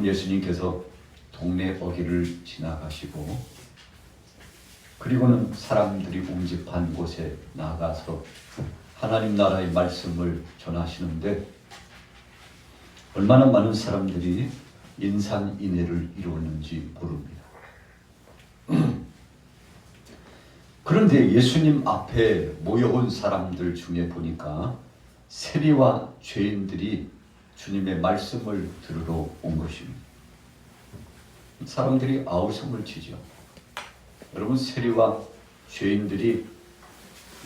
여러분, 예수님께서 동네 어귀를 지나가시고 그리고는 사람들이 웅집한 곳에 나가서 하나님 나라의 말씀을 전하시는데 얼마나 많은 사람들이 인산인해를 이루었는지 모릅니다. 그런데 예수님 앞에 모여온 사람들 중에 보니까 세리와 죄인들이 주님의 말씀을 들으러 온 것입니다. 사람들이 아우성을 치죠. 여러분, 세리와 죄인들이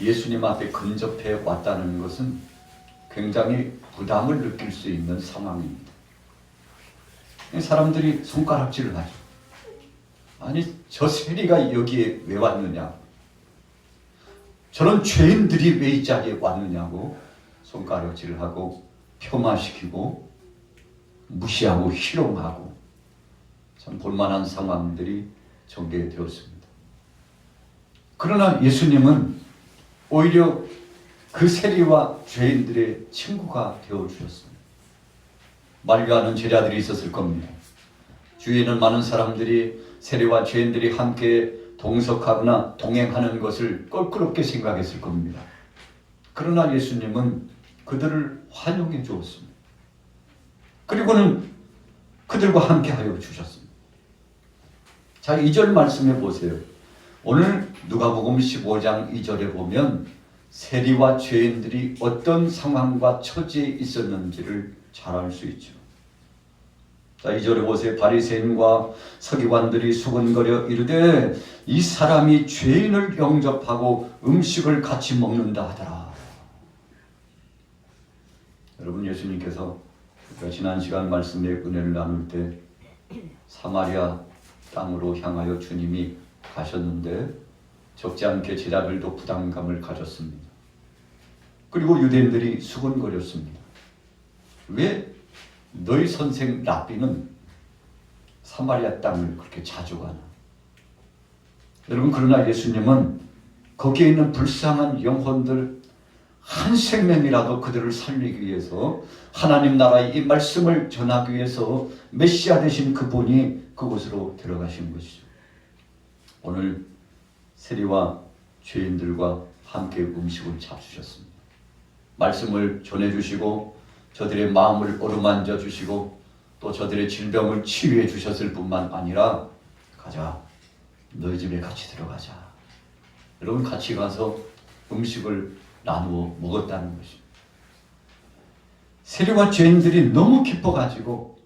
예수님 앞에 근접해 왔다는 것은 굉장히 부담을 느낄 수 있는 상황입니다. 사람들이 손가락질을 하죠. 아니, 저 세리가 여기에 왜 왔느냐? 저런 죄인들이 왜 이 자리에 왔느냐고 손가락질을 하고 폄하시키고 무시하고 희롱하고 참 볼만한 상황들이 전개되었습니다. 그러나 예수님은 오히려 그 세리와 죄인들의 친구가 되어주셨습니다. 만류하는 제자들이 있었을 겁니다. 주위에는 많은 사람들이 세리와 죄인들이 함께 동석하거나 동행하는 것을 껄끄럽게 생각했을 겁니다. 그러나 예수님은 그들을 환영해 주었습니다. 그리고는 그들과 함께 하여 주셨습니다. 자, 2절 말씀해 보세요. 오늘 누가복음 15장 2절에 보면 세리와 죄인들이 어떤 상황과 처지에 있었는지를 잘 알 수 있죠. 자, 2절에 보세요. 바리새인과 서기관들이 수군거려 이르되 이 사람이 죄인을 영접하고 음식을 같이 먹는다 하더라. 여러분, 예수님께서 지난 시간 말씀의 은혜를 나눌 때 사마리아 땅으로 향하여 주님이 가셨는데 적지 않게 제자들도 부담감을 가졌습니다. 그리고 유대인들이 수군거렸습니다. 왜 너희 선생 랍비는 사마리아 땅을 그렇게 자주 가나? 여러분, 그러나 예수님은 거기에 있는 불쌍한 영혼들 한 생명이라도 그들을 살리기 위해서 하나님 나라의 이 말씀을 전하기 위해서 메시아 되신 그분이 그곳으로 들어가신 것이죠. 오늘 세리와 죄인들과 함께 음식을 잡수셨습니다. 말씀을 전해주시고 저들의 마음을 어루만져 주시고 또 저들의 질병을 치유해 주셨을 뿐만 아니라 가자, 너희 집에 같이 들어가자. 여러분, 같이 가서 음식을 나누어 먹었다는 것입니다. 세리와 죄인들이 너무 기뻐가지고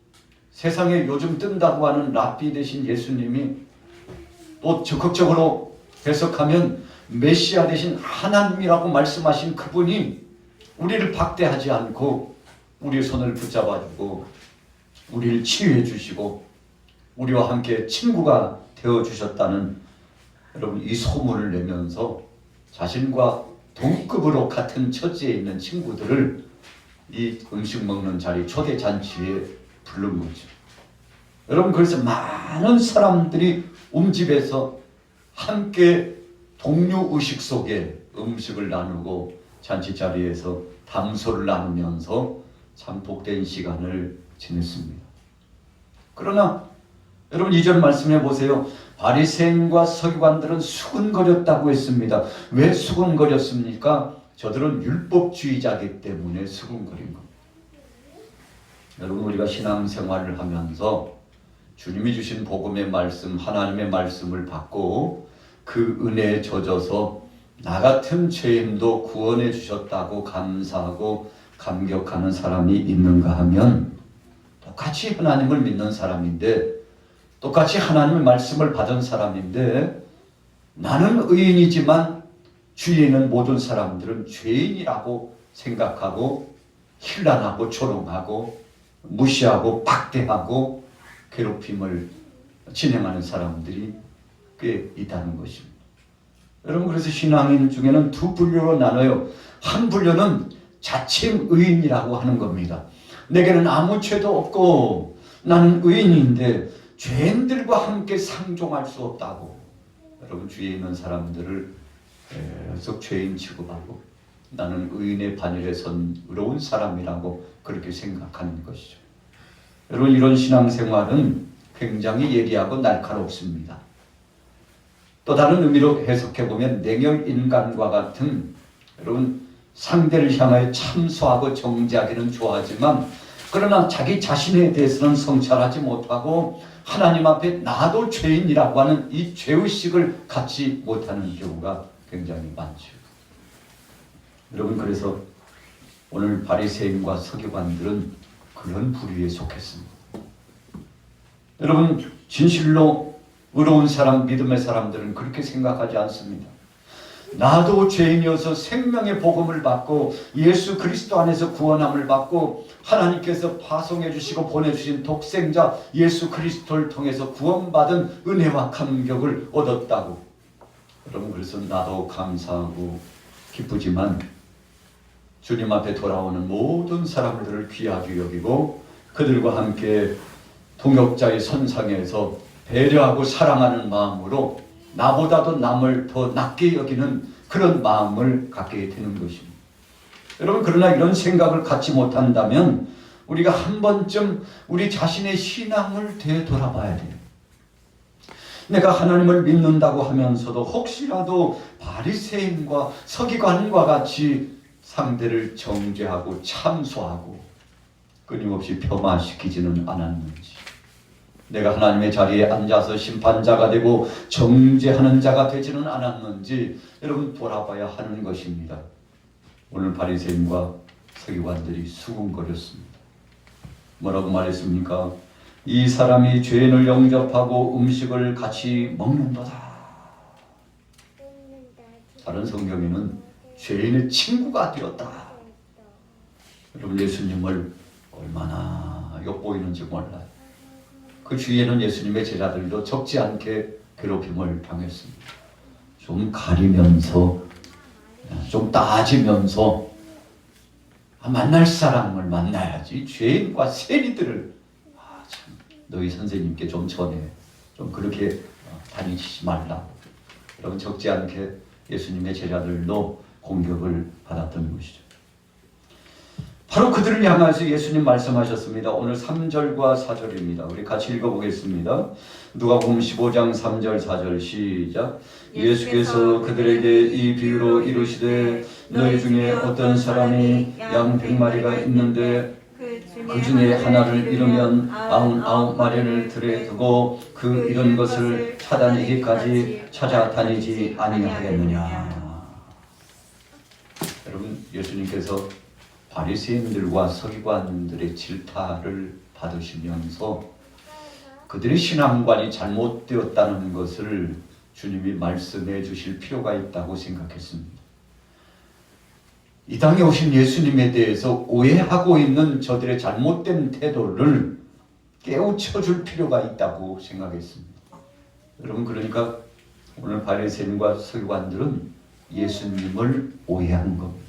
세상에 요즘 뜬다고 하는 랍비 되신 예수님이 또 적극적으로 해석하면 메시아 되신 하나님이라고 말씀하신 그분이 우리를 박대하지 않고 우리의 손을 붙잡아주고 우리를 치유해 주시고 우리와 함께 친구가 되어주셨다는 여러분, 이 소문을 내면서 자신과 동급으로 같은 처지에 있는 친구들을 이 음식 먹는 자리 초대 잔치에 부른 거죠. 여러분, 그래서 많은 사람들이 음집에서 함께 동료의식 속에 음식을 나누고 잔치 자리에서 담소를 나누면서 참 복된 시간을 지냈습니다. 그러나 여러분, 2절 말씀해 보세요. 바리새인과 서기관들은 수군거렸다고 했습니다. 왜 수군거렸습니까? 저들은 율법주의자이기 때문에 수군거린 겁니다. 여러분, 우리가 신앙생활을 하면서 주님이 주신 복음의 말씀, 하나님의 말씀을 받고 그 은혜에 젖어서 나 같은 죄인도 구원해 주셨다고 감사하고 감격하는 사람이 있는가 하면 똑같이 하나님을 믿는 사람인데 똑같이 하나님의 말씀을 받은 사람인데 나는 의인이지만 주위에 있는 모든 사람들은 죄인이라고 생각하고 힐난하고 조롱하고 무시하고 박대하고 괴롭힘을 진행하는 사람들이 꽤 있다는 것입니다. 여러분, 그래서 신앙인 중에는 두 분류로 나눠요. 한 분류는 자칭 의인이라고 하는 겁니다. 내게는 아무 죄도 없고 나는 의인인데 죄인들과 함께 상종할 수 없다고 여러분, 주위에 있는 사람들을 계속 죄인 취급하고 나는 의인의 반열에 선 의로운 사람이라고 그렇게 생각하는 것이죠. 여러분, 이런 신앙생활은 굉장히 예리하고 날카롭습니다. 또 다른 의미로 해석해보면 냉혈인간과 같은, 여러분, 상대를 향하여 참소하고 정죄하기는 좋아하지만 그러나 자기 자신에 대해서는 성찰하지 못하고 하나님 앞에 나도 죄인이라고 하는 이 죄의식을 갖지 못하는 경우가 굉장히 많죠. 여러분, 그래서 오늘 바리새인과 서기관들은 그런 부류에 속했습니다. 여러분, 진실로 의로운 사람, 믿음의 사람들은 그렇게 생각하지 않습니다. 나도 죄인이어서 생명의 복음을 받고 예수 그리스도 안에서 구원함을 받고 하나님께서 파송해 주시고 보내주신 독생자 예수 그리스도를 통해서 구원받은 은혜와 감격을 얻었다고. 여러분, 그래서 나도 감사하고 기쁘지만 주님 앞에 돌아오는 모든 사람들을 귀하게 여기고 그들과 함께 동역자의 선상에서 배려하고 사랑하는 마음으로 나보다도 남을 더 낮게 여기는 그런 마음을 갖게 되는 것입니다. 여러분, 그러나 이런 생각을 갖지 못한다면 우리가 한 번쯤 우리 자신의 신앙을 되돌아봐야 돼요. 내가 하나님을 믿는다고 하면서도 혹시라도 바리새인과 서기관과 같이 상대를 정죄하고 참소하고 끊임없이 폄하시키지는 않았는지, 내가 하나님의 자리에 앉아서 심판자가 되고 정죄하는 자가 되지는 않았는지 여러분 돌아봐야 하는 것입니다. 오늘 바리새인과 서기관들이 수군거렸습니다. 뭐라고 말했습니까? 이 사람이 죄인을 영접하고 음식을 같이 먹는도다. 다른 성경에는 죄인의 친구가 되었다. 여러분, 예수님을 얼마나 엿보이는지 몰라요. 그 주위에는 예수님의 제자들도 적지 않게 괴롭힘을 당했습니다. 좀 가리면서, 좀 따지면서 만날 사람을 만나야지 죄인과 세리들을 참 너희 선생님께 좀 전해, 좀 그렇게 다니지 말라. 여러분, 적지 않게 예수님의 제자들도 공격을 받았던 것이죠. 바로 그들을 향해서 예수님 말씀하셨습니다. 오늘 3절과 4절입니다. 우리 같이 읽어보겠습니다. 누가복음 15장 3절 4절 시작. 예수께서 그들에게 이 비유로 이르시되 너희 중에 어떤 사람이 양 100마리가 있는데 그 중에 하나를 잃으면 99마리를 들에 두고 그 잃은 것을 찾아내기까지 찾아다니지 아니하겠느냐. 여러분, 예수님께서 바리새인들과 서기관들의 질타를 받으시면서 그들의 신앙관이 잘못되었다는 것을 주님이 말씀해 주실 필요가 있다고 생각했습니다. 이 땅에 오신 예수님에 대해서 오해하고 있는 저들의 잘못된 태도를 깨우쳐 줄 필요가 있다고 생각했습니다. 여러분, 그러니까 오늘 바리새인과 서기관들은 예수님을 오해한 겁니다.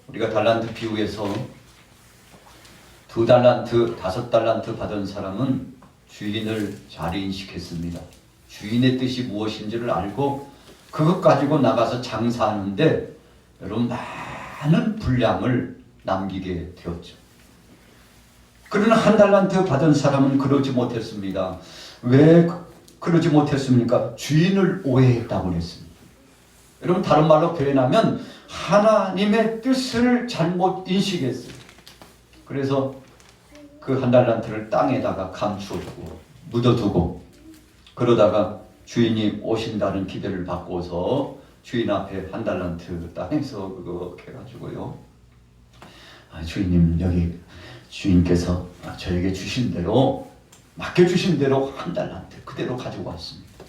우리가 달란트 비유에서 2달란트, 5달란트 받은 사람은 주인을 잘 인식했습니다. 주인의 뜻이 무엇인지를 알고 그것 가지고 나가서 장사하는데 여러분 많은 분량을 남기게 되었죠. 그러나 1달란트 받은 사람은 그러지 못했습니다. 왜 그러지 못했습니까? 주인을 오해했다고 그랬습니다. 여러분, 다른 말로 표현하면 하나님의 뜻을 잘못 인식했어요. 그래서 그 1달란트를 땅에다가 감추어두고 묻어두고 그러다가 주인이 오신다는 기대를 받고서 주인 앞에 1달란트 땅에서 그렇게 해가지고요, 주인님, 여기 주인께서 저에게 주신 대로, 맡겨주신 대로 1달란트 그대로 가지고 왔습니다.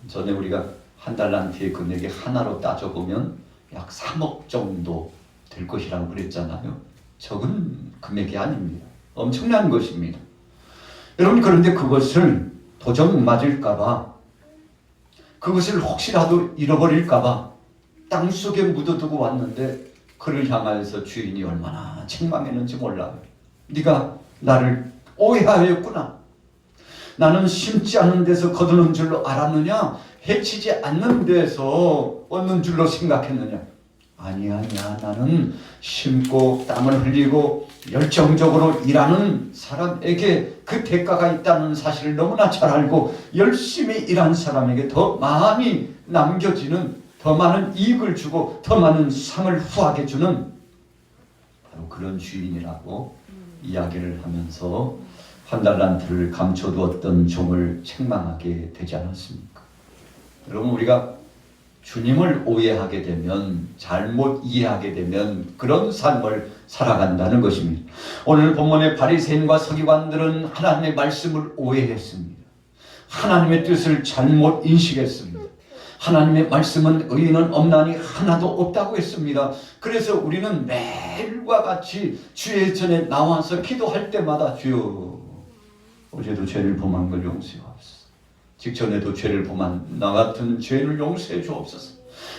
전에 우리가 1달란트의 금액이 하나로 따져보면 약 3억 정도 될 것이라고 그랬잖아요. 적은 금액이 아닙니다. 엄청난 것입니다. 여러분, 그런데 그것을 도적 맞을까봐, 그것을 혹시라도 잃어버릴까봐 땅속에 묻어두고 왔는데 그를 향하여서 주인이 얼마나 책망했는지 몰라요. 네가 나를 오해하였구나. 나는 심지 않은 데서 거두는 줄로 알았느냐? 해치지 않는 데서 얻는 줄로 생각했느냐? 아니야, 나는 심고 땀을 흘리고 열정적으로 일하는 사람에게 그 대가가 있다는 사실을 너무나 잘 알고 열심히 일한 사람에게 더 많이 남겨지는, 더 많은 이익을 주고 더 많은 상을 후하게 주는 바로 그런 주인이라고 이야기를 하면서 한 달란트를 감춰두었던 종을 책망하게 되지 않았습니까? 여러분, 우리가 주님을 오해하게 되면, 잘못 이해하게 되면 그런 삶을 살아간다는 것입니다. 오늘 본문의 바리새인과 서기관들은 하나님의 말씀을 오해했습니다. 하나님의 뜻을 잘못 인식했습니다. 하나님의 말씀은 의인은 없나니 하나도 없다고 했습니다. 그래서 우리는 매일과 같이 주의 전에 나와서 기도할 때마다 주여, 어제도 죄를 범한 걸 용서하옵소서. 직전에도 죄를 범한 나 같은 죄를 용서해 주옵소서.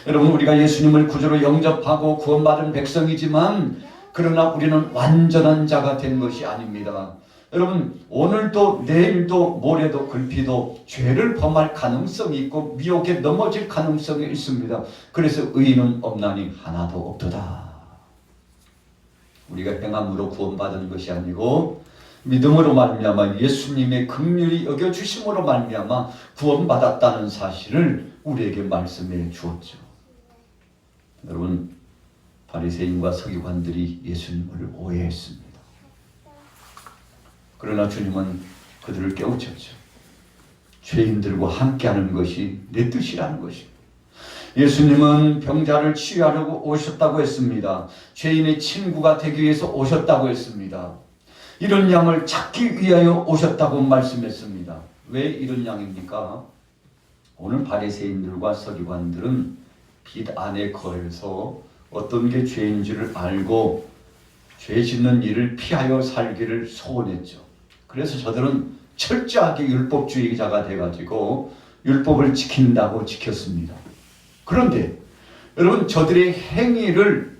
여러분, 우리가 예수님을 구주로 영접하고 구원받은 백성이지만 그러나 우리는 완전한 자가 된 것이 아닙니다. 여러분, 오늘도 내일도 모레도 글피도 죄를 범할 가능성이 있고 미혹에 넘어질 가능성이 있습니다. 그래서 의인은 없나니 하나도 없도다. 우리가 행함으로 구원받은 것이 아니고 믿음으로 말미암아 예수님의 긍휼히 여겨주심으로 말미암아 구원받았다는 사실을 우리에게 말씀해 주었죠. 여러분, 바리새인과 서기관들이 예수님을 오해했습니다. 그러나 주님은 그들을 깨우쳤죠. 죄인들과 함께하는 것이 내 뜻이라는 것입니다. 예수님은 병자를 치유하려고 오셨다고 했습니다. 죄인의 친구가 되기 위해서 오셨다고 했습니다. 이런 양을 찾기 위하여 오셨다고 말씀했습니다. 왜 이런 양입니까? 오늘 바리새인들과 서기관들은 빛 안에 거해서 어떤 게 죄인 줄을 알고 죄 짓는 일을 피하여 살기를 소원했죠. 그래서 저들은 철저하게 율법주의자가 돼가지고 율법을 지킨다고 지켰습니다. 그런데 여러분, 저들의 행위를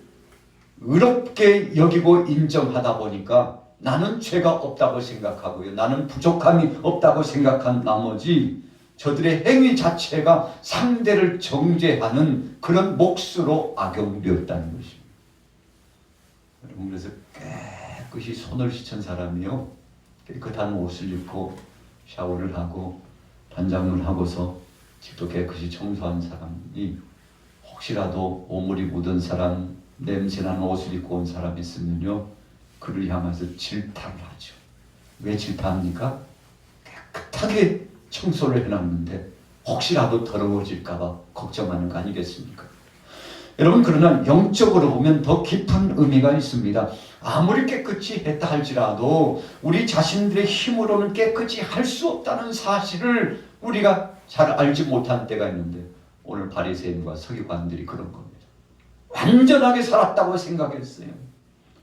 의롭게 여기고 인정하다 보니까 나는 죄가 없다고 생각하고요, 나는 부족함이 없다고 생각한 나머지 저들의 행위 자체가 상대를 정죄하는 그런 몫으로 악용되었다는 것입니다. 여러분, 그래서 깨끗이 손을 씻은 사람이요, 깨끗한 옷을 입고 샤워를 하고 단장을 하고서 집도 깨끗이 청소한 사람이 혹시라도 오물이 묻은 사람, 냄새나는 옷을 입고 온 사람이 있으면요, 그를 향해서 질타를 하죠. 왜 질타합니까? 깨끗하게 청소를 해놨는데 혹시라도 더러워질까봐 걱정하는 거 아니겠습니까? 여러분, 그러나 영적으로 보면 더 깊은 의미가 있습니다. 아무리 깨끗이 했다 할지라도 우리 자신들의 힘으로는 깨끗이 할 수 없다는 사실을 우리가 잘 알지 못한 때가 있는데 오늘 바리새인과 서기관들이 그런 겁니다. 완전하게 살았다고 생각했어요.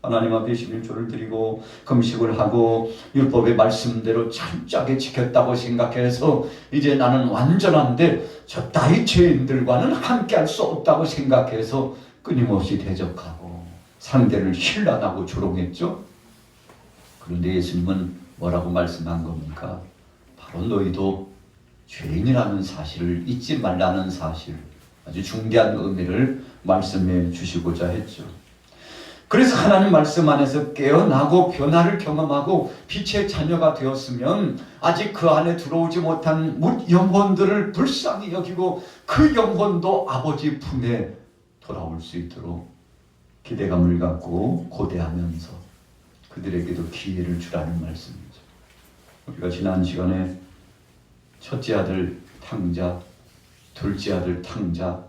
하나님 앞에 11조를 드리고 금식을 하고 율법의 말씀대로 철저하게 지켰다고 생각해서 이제 나는 완전한데 저 따위 죄인들과는 함께할 수 없다고 생각해서 끊임없이 대적하고 상대를 신란하고 조롱했죠. 그런데 예수님은 뭐라고 말씀한 겁니까? 바로 너희도 죄인이라는 사실을 잊지 말라는 사실, 아주 중대한 의미를 말씀해 주시고자 했죠. 그래서 하나님 말씀 안에서 깨어나고 변화를 경험하고 빛의 자녀가 되었으면 아직 그 안에 들어오지 못한 뭇 영혼들을 불쌍히 여기고 그 영혼도 아버지 품에 돌아올 수 있도록 기대감을 갖고 고대하면서 그들에게도 기회를 주라는 말씀이죠. 우리가 지난 시간에 첫째 아들 탕자, 둘째 아들 탕자,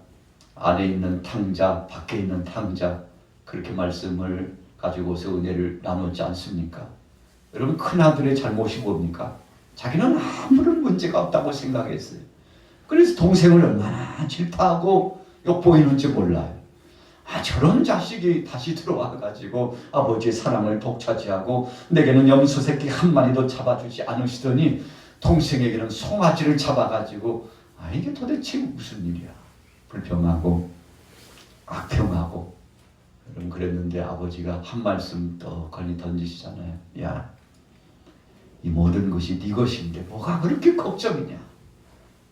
안에 있는 탕자, 밖에 있는 탕자, 그렇게 말씀을 가지고서 은혜를 나눴지 않습니까? 여러분, 큰아들의 잘못이 뭡니까? 자기는 아무런 문제가 없다고 생각했어요. 그래서 동생을 얼마나 질타하고 욕보이는지 몰라요. 저런 자식이 다시 들어와가지고 아버지의 사랑을 독차지하고 내게는 염소 새끼 한 마리도 잡아주지 않으시더니 동생에게는 송아지를 잡아가지고 이게 도대체 무슨 일이야. 불평하고 악평하고 여러분, 그랬는데 아버지가 한 말씀 떡하니 던지시잖아요. 야, 이 모든 것이 네 것인데 뭐가 그렇게 걱정이냐.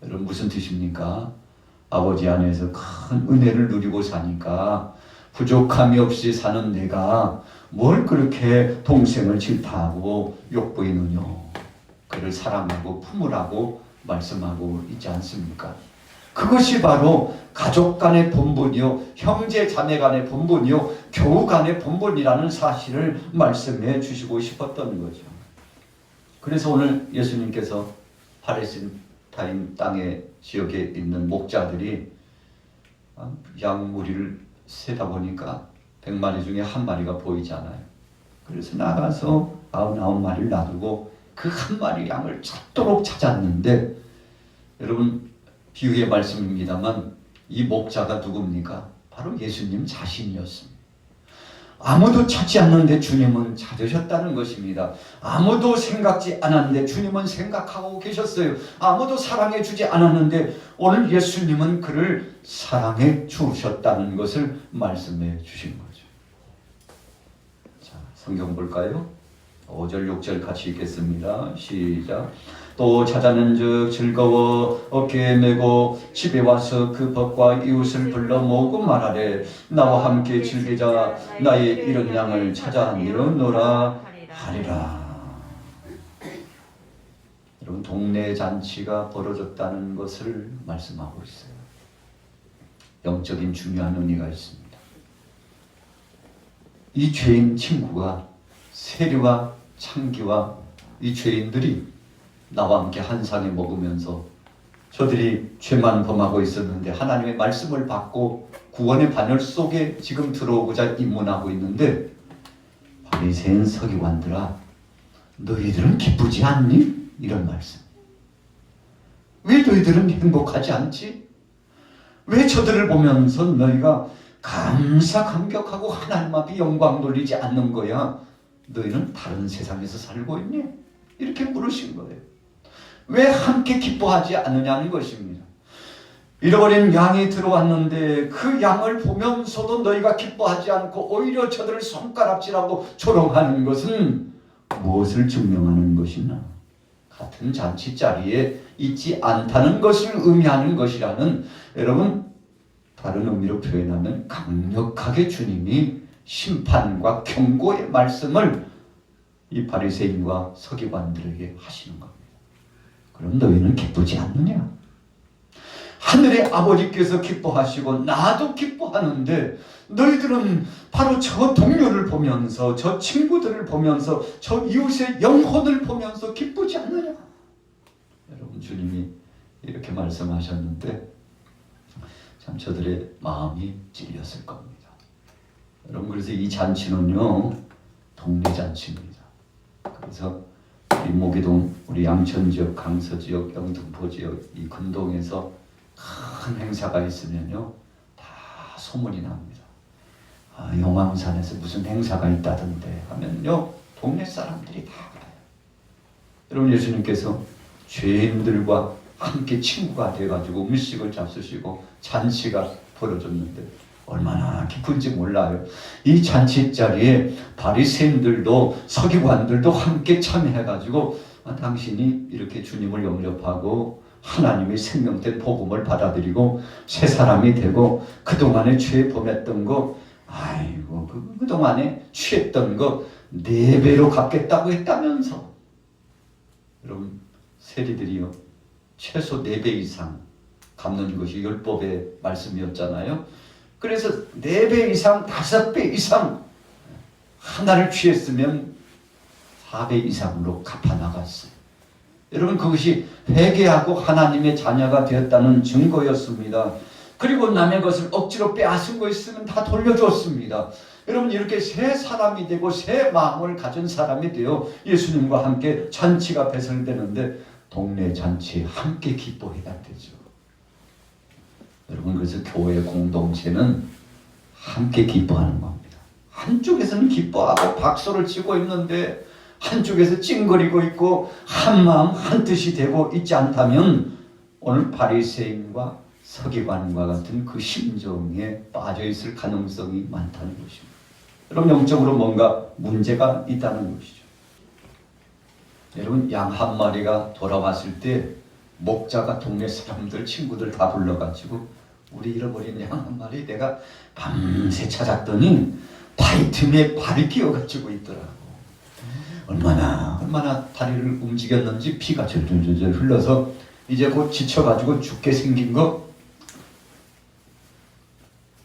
여러분, 무슨 뜻입니까? 아버지 안에서 큰 은혜를 누리고 사니까 부족함이 없이 사는 내가 뭘 그렇게 동생을 질타하고 욕보이느냐. 그를 사랑하고 품으라고 말씀하고 있지 않습니까? 그것이 바로 가족 간의 본분이요, 형제 자매 간의 본분이요, 교우 간의 본분이라는 사실을 말씀해 주시고 싶었던 거죠. 그래서 오늘 예수님께서 팔레스타인 땅의 지역에 있는 목자들이 양 무리를 세다 보니까 100마리 중에 한 마리가 보이지 않아요. 그래서 나가서 99마리를 놔두고 그 한 마리 양을 찾도록 찾았는데, 여러분 비유의 말씀입니다만 이 목자가 누굽니까? 바로 예수님 자신이었습니다. 아무도 찾지 않는데 주님은 찾으셨다는 것입니다. 아무도 생각지 않았는데 주님은 생각하고 계셨어요. 아무도 사랑해 주지 않았는데 오늘 예수님은 그를 사랑해 주셨다는 것을 말씀해 주신 거죠. 자, 성경 볼까요? 5절 6절 같이 읽겠습니다. 시작. 또 찾아낸즉 즐거워 어깨에 메고 집에 와서 그 벗과 이웃을 불러 모으고 말하되 나와 함께 즐기자. 나의 잃은 양을 찾아 내어놓으라 하리라. 여러분 동네 잔치가 벌어졌다는 것을 말씀하고 있어요. 영적인 중요한 의미가 있습니다. 이 죄인 친구가 세리와 창기와 이 죄인들이 나와 함께 한 상에 먹으면서 저들이 죄만 범하고 있었는데 하나님의 말씀을 받고 구원의 반열 속에 지금 들어오고자 입문하고 있는데, 바리새인 서기관들아 너희들은 기쁘지 않니? 이런 말씀. 왜 너희들은 행복하지 않지? 왜 저들을 보면서 너희가 감사 감격하고 하나님 앞에 영광 돌리지 않는 거야? 너희는 다른 세상에서 살고 있니? 이렇게 물으신 거예요. 왜 함께 기뻐하지 않느냐는 것입니다. 잃어버린 양이 들어왔는데 그 양을 보면서도 너희가 기뻐하지 않고 오히려 저들을 손가락질하고 조롱하는 것은 무엇을 증명하는 것이냐? 같은 잔치 자리에 있지 않다는 것을 의미하는 것이라는, 여러분 다른 의미로 표현하면 강력하게 주님이 심판과 경고의 말씀을 이 바리새인과 서기관들에게 하시는 겁니다. 그럼 너희는 기쁘지 않느냐? 하늘의 아버지께서 기뻐하시고 나도 기뻐하는데 너희들은 바로 저 동료를 보면서, 저 친구들을 보면서, 저 이웃의 영혼을 보면서 기쁘지 않느냐? 여러분 주님이 이렇게 말씀하셨는데 참 저들의 마음이 찔렸을 겁니다. 여러분 그래서 이 잔치는요 동네 잔치입니다. 그래서 우리 모기동, 우리 양천지역, 강서지역, 영등포지역 이 근동에서 큰 행사가 있으면요 다 소문이 납니다. 영암산에서 무슨 행사가 있다던데 하면요 동네 사람들이 다 알아요. 여러분 예수님께서 죄인들과 함께 친구가 돼가지고 음식을 잡수시고 잔치가 벌어졌는데 얼마나 기쁜지 몰라요. 이 잔치 자리에 바리새인들도 서기관들도 함께 참여해가지고 당신이 이렇게 주님을 영접하고 하나님의 생명된 복음을 받아들이고 새 사람이 되고 그동안에 죄 범했던 거, 아이고 그동안에 취했던 거 4배로 갚겠다고 했다면서. 여러분 세리들이요 최소 4배 이상 갚는 것이 율법의 말씀이었잖아요. 그래서 4배 이상, 5배 이상, 하나를 취했으면 4배 이상으로 갚아나갔어요. 여러분 그것이 회개하고 하나님의 자녀가 되었다는 증거였습니다. 그리고 남의 것을 억지로 빼앗은 거 있으면 다 돌려줬습니다. 여러분 이렇게 새 사람이 되고 새 마음을 가진 사람이 되어 예수님과 함께 잔치가 배설되는데 동네 잔치에 함께 기뻐해야 되죠. 여러분 그래서 교회 공동체는 함께 기뻐하는 겁니다. 한쪽에서는 기뻐하고 박수를 치고 있는데 한쪽에서 찡거리고 있고 한 마음 한 뜻이 되고 있지 않다면 오늘 바리새인과 서기관과 같은 그 심정에 빠져 있을 가능성이 많다는 것입니다. 여러분 영적으로 뭔가 문제가 있다는 것이죠. 여러분 양 한 마리가 돌아왔을 때 목자가 동네 사람들 친구들 다 불러가지고 우리 잃어버린 양 한 마리 내가 밤새 찾았더니 바위틈에 발이 끼어가지고 있더라고. 얼마나 다리를 움직였는지 피가 절절절절 흘러서 이제 곧 지쳐가지고 죽게 생긴 거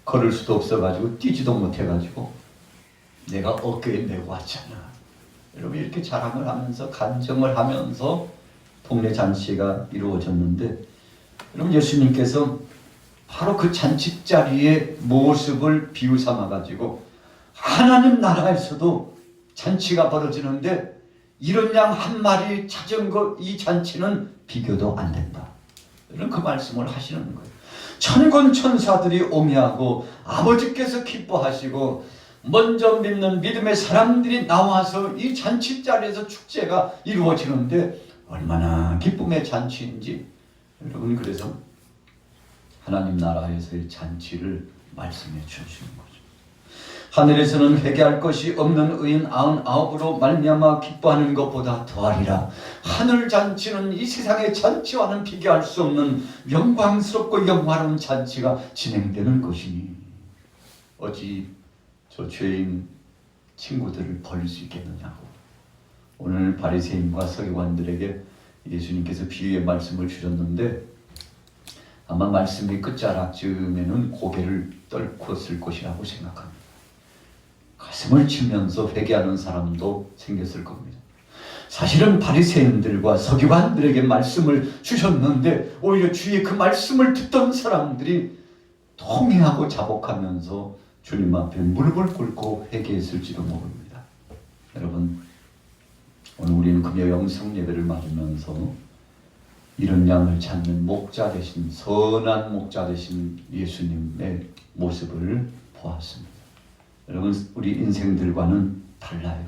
걸을 수도 없어가지고 뛰지도 못해가지고 내가 어깨에 메고 왔잖아. 여러분 이렇게 자랑을 하면서 간증을 하면서 동네 잔치가 이루어졌는데 여러분 예수님께서 바로 그 잔치 자리의 모습을 비유 삼아가지고 하나님 나라에서도 잔치가 벌어지는데 이런 양 한 마리 찾은 것 이 잔치는 비교도 안 된다. 이런 그 말씀을 하시는 거예요. 천군 천사들이 오미하고 아버지께서 기뻐하시고 먼저 믿는 믿음의 사람들이 나와서 이 잔치 자리에서 축제가 이루어지는데 얼마나 기쁨의 잔치인지 여러분 그래서 하나님 나라에서의 잔치를 말씀해 주시는 거죠. 하늘에서는 회개할 것이 없는 의인 99으로 말미암아 기뻐하는 것보다 더하리라. 하늘 잔치는 이 세상의 잔치와는 비교할 수 없는 영광스럽고 영화로운 잔치가 진행되는 것이니 어찌 저 죄인 친구들을 버릴 수 있겠느냐고. 오늘 바리새인과 서기관들에게 예수님께서 비유의 말씀을 주셨는데 아마 말씀의 끝자락쯤에는 고개를 떨궜을 것이라고 생각합니다. 가슴을 치면서 회개하는 사람도 생겼을 겁니다. 사실은 바리새인들과 서기관들에게 말씀을 주셨는데 오히려 주의 그 말씀을 듣던 사람들이 통회하고 자복하면서 주님 앞에 무릎을 꿇고 회개했을지도 모릅니다. 여러분 오늘 우리는 금요 영성 예배를 맞으면서 이런 양을 찾는 목자 되신 선한 목자 되신 예수님의 모습을 보았습니다. 여러분 우리 인생들과는 달라요.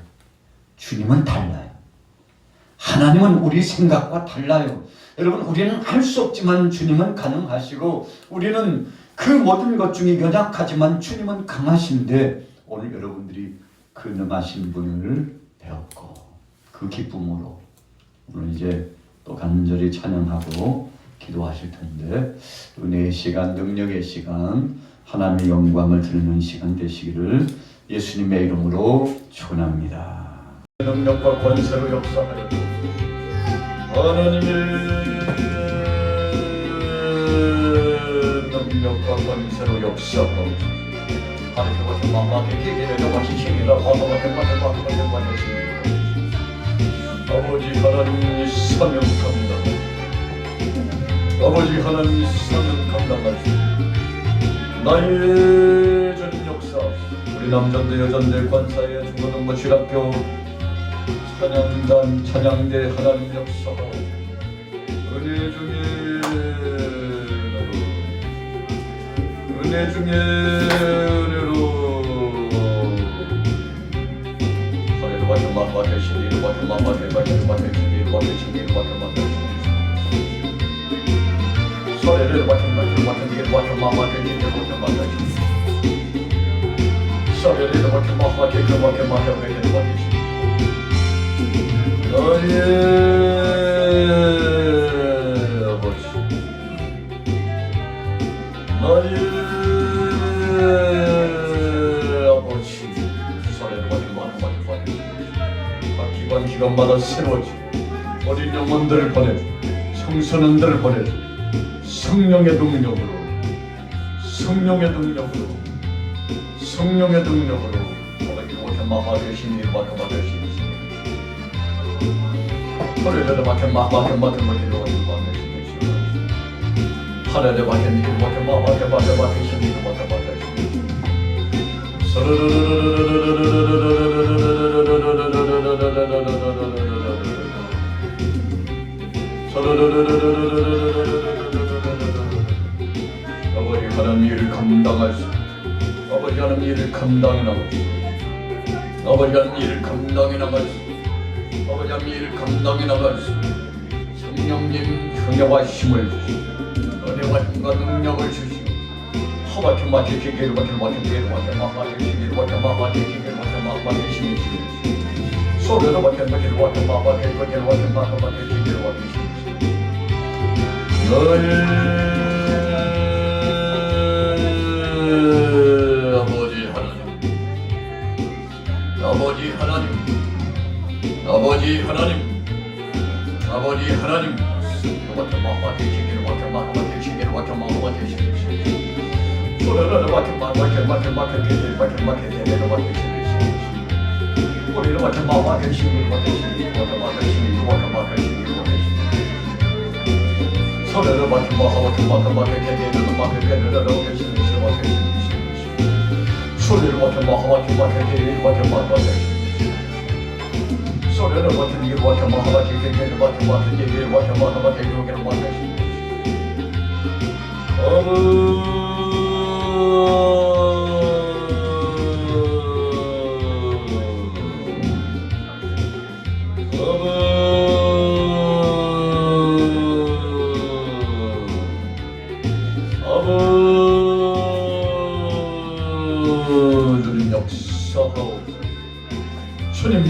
주님은 달라요. 하나님은 우리 생각과 달라요. 여러분 우리는 할 수 없지만 주님은 가능하시고 우리는 그 모든 것 중에 연약하지만 주님은 강하신데 오늘 여러분들이 그 능하신 분을 배웠고 그 기쁨으로 오늘 이제 또 간절히 찬양하고 기도하실 텐데 은혜의 시간, 능력의 시간, 하나님의 영광을 드리는 시간 되시기를 예수님의 이름으로 축원합니다. 능력과 권세로 역사하여 하나님의 능력과 권세로 역사하고 하나님과 만만하게 기대되는 것이 힘이라 화목하게 만드십니다. 아버지 하나님 사명 감당 아버지 하나님 사명 감당하시고 나의 전 역사 우리 남전대 여전대 관사의 중고등부 칠학교 찬양단 찬양대 하나님 역사가 은혜 중에 은혜로 하나님 마마 되시니 이렇게 마마 되시니 소리를 마마 되시니 소리를 마마 되시니 너의 아버지 너의 아버지 소리를 각 기관마다 새로워지고 어린 영혼들을 보내주고 청소년들을 보내주고 성령의 능력으로 이렇게 마마 되시니 마마 되시니 소리를 마마 되시니 하늘에 막힌 일 막혀 막히시니 아버지 하나님 일을 감당할 수 아버지 하나님 일을 감당해 나갈 수 아버지 하나님 일을 감당해 나갈 수 아버지 하나님 일을 감당해 나갈 수 성령님 은혜와 힘을 주시고 은혜와 힘과 능력을 주시고 하마케 마케케게로 마케케게로 소리로 마케케게로 너의 아버지 하나님, 아버지 하나님, 이렇게 마마 되시기를 이렇게 마마 되시기를 이렇게 마마 되시기를 소리를 이렇게 마마 되시기를 이렇게 마마 되시기를 우리를 이렇게 마마 되시기를 이렇게 마마 되시기를 이렇게 마마 되시기를 소리를 이렇게 마마 되시기를 이렇게 마마 되시기를 소리를 이렇게 마마 되시기를 이렇게 마마 되시기를 소리를 버튼 이게 버튼 마하바 되게 버튼 버튼 되게 버튼 마하바 되게 그런 버튼 주님 역사하옵소서. 주님